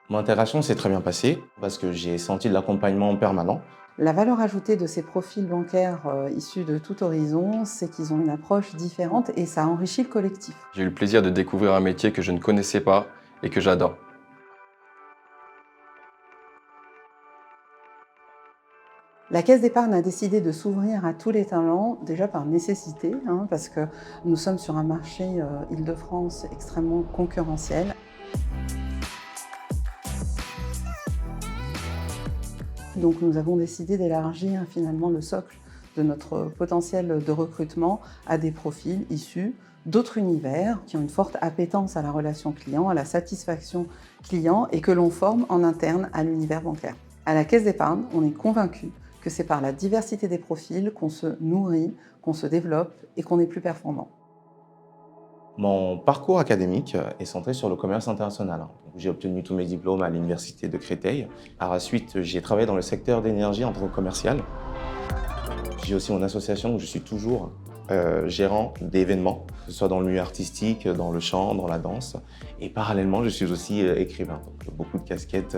Mon intégration s'est très bien passée parce que j'ai senti de l'accompagnement permanent. La valeur ajoutée de ces profils bancaires issus de tout horizon, c'est qu'ils ont une approche différente et ça enrichit le collectif. J'ai eu le plaisir de découvrir un métier que je ne connaissais pas et que j'adore. La Caisse d'épargne a décidé de s'ouvrir à tous les talents, déjà par nécessité, parce que nous sommes sur un marché Île-de-France extrêmement concurrentiel. Donc nous avons décidé d'élargir finalement le socle de notre potentiel de recrutement à des profils issus d'autres univers qui ont une forte appétence à la relation client, à la satisfaction client et que l'on forme en interne à l'univers bancaire. À la Caisse d'épargne, on est convaincu que c'est par la diversité des profils qu'on se nourrit, qu'on se développe et qu'on est plus performant. Mon parcours académique est centré sur le commerce international. J'ai obtenu tous mes diplômes à l'université de Créteil. Par la suite, j'ai travaillé dans le secteur d'énergie en tant que commercial. J'ai aussi mon association où je suis toujours gérant d'événements, que ce soit dans le milieu artistique, dans le chant, dans la danse. Et parallèlement, je suis aussi écrivain, donc beaucoup de casquettes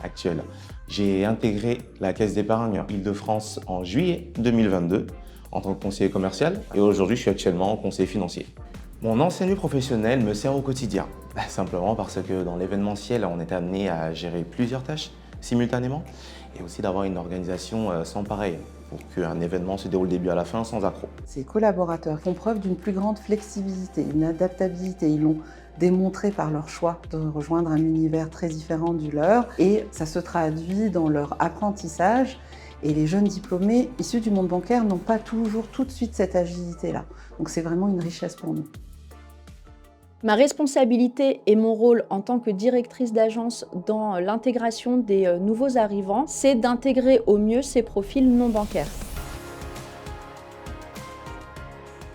actuelles. J'ai intégré la Caisse d'épargne Île-de-France en juillet 2022 en tant que conseiller commercial et aujourd'hui, je suis actuellement conseiller financier. Mon ancien lieu professionnel me sert au quotidien, simplement parce que dans l'événementiel, on est amené à gérer plusieurs tâches simultanément et aussi d'avoir une organisation sans pareil pour qu'un événement se déroule du début à la fin sans accroc. Ces collaborateurs font preuve d'une plus grande flexibilité, une adaptabilité. Ils l'ont démontré par leur choix de rejoindre un univers très différent du leur et ça se traduit dans leur apprentissage. Et les jeunes diplômés issus du monde bancaire n'ont pas toujours tout de suite cette agilité-là. Donc c'est vraiment une richesse pour nous. Ma responsabilité et mon rôle en tant que directrice d'agence dans l'intégration des nouveaux arrivants, c'est d'intégrer au mieux ces profils non bancaires.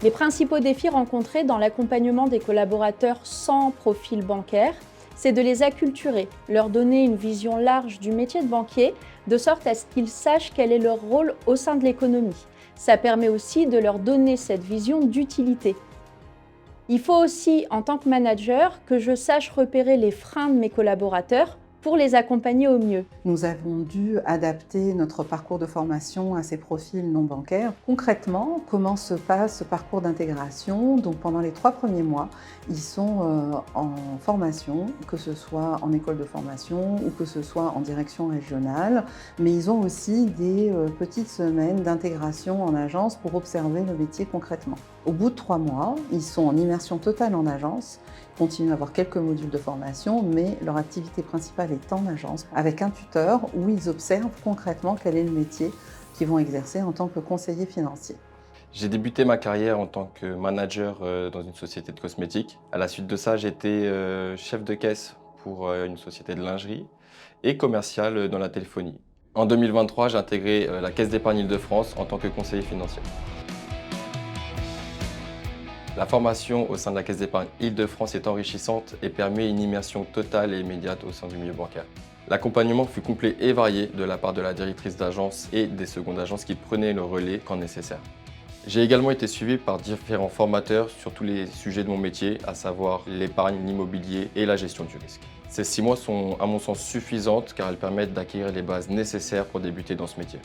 Les principaux défis rencontrés dans l'accompagnement des collaborateurs sans profil bancaire, c'est de les acculturer, leur donner une vision large du métier de banquier, de sorte à ce qu'ils sachent quel est leur rôle au sein de l'économie. Ça permet aussi de leur donner cette vision d'utilité. Il faut aussi, en tant que manager, que je sache repérer les freins de mes collaborateurs pour les accompagner au mieux. Nous avons dû adapter notre parcours de formation à ces profils non bancaires. Concrètement, comment se passe ce parcours d'intégration? Donc pendant les 3 premiers mois, ils sont en formation, que ce soit en école de formation ou que ce soit en direction régionale, mais ils ont aussi des petites semaines d'intégration en agence pour observer le métier concrètement. Au bout de 3 mois, ils sont en immersion totale en agence, continuent à avoir quelques modules de formation, mais leur activité principale est en agence, avec un tuteur où ils observent concrètement quel est le métier qu'ils vont exercer en tant que conseiller financier. J'ai débuté ma carrière en tant que manager dans une société de cosmétiques. À la suite de ça, j'étais chef de caisse pour une société de lingerie et commercial dans la téléphonie. En 2023, j'ai intégré la Caisse d'épargne Île-de-France en tant que conseiller financier. La formation au sein de la Caisse d'épargne Île-de-France est enrichissante et permet une immersion totale et immédiate au sein du milieu bancaire. L'accompagnement fut complet et varié de la part de la directrice d'agence et des secondes agences qui prenaient le relais quand nécessaire. J'ai également été suivi par différents formateurs sur tous les sujets de mon métier, à savoir l'épargne, l'immobilier et la gestion du risque. Ces 6 mois sont à mon sens suffisantes car elles permettent d'acquérir les bases nécessaires pour débuter dans ce métier.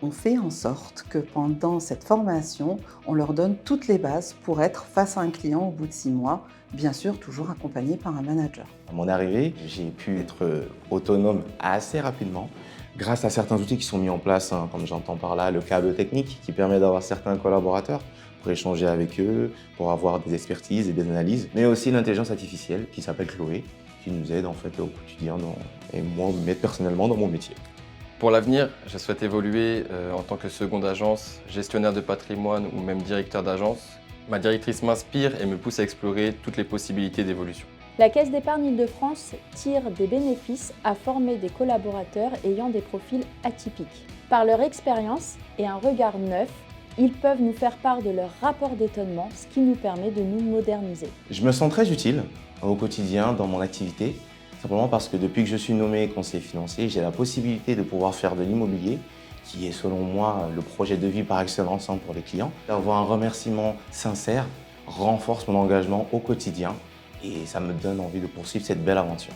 On fait en sorte que pendant cette formation, on leur donne toutes les bases pour être face à un client au bout de 6 mois, bien sûr toujours accompagné par un manager. À mon arrivée, j'ai pu être autonome assez rapidement grâce à certains outils qui sont mis en place, comme j'entends par là le câble technique qui permet d'avoir certains collaborateurs pour échanger avec eux, pour avoir des expertises et des analyses, mais aussi l'intelligence artificielle qui s'appelle Chloé, qui nous aide en fait au quotidien et moi m'aide personnellement dans mon métier. Pour l'avenir, je souhaite évoluer en tant que seconde agence, gestionnaire de patrimoine ou même directeur d'agence. Ma directrice m'inspire et me pousse à explorer toutes les possibilités d'évolution. La Caisse d'épargne Île-de-France tire des bénéfices à former des collaborateurs ayant des profils atypiques. Par leur expérience et un regard neuf, ils peuvent nous faire part de leur rapport d'étonnement, ce qui nous permet de nous moderniser. Je me sens très utile au quotidien dans mon activité, simplement parce que depuis que je suis nommé conseiller financier, j'ai la possibilité de pouvoir faire de l'immobilier, qui est selon moi le projet de vie par excellence pour les clients. Avoir un remerciement sincère renforce mon engagement au quotidien et ça me donne envie de poursuivre cette belle aventure.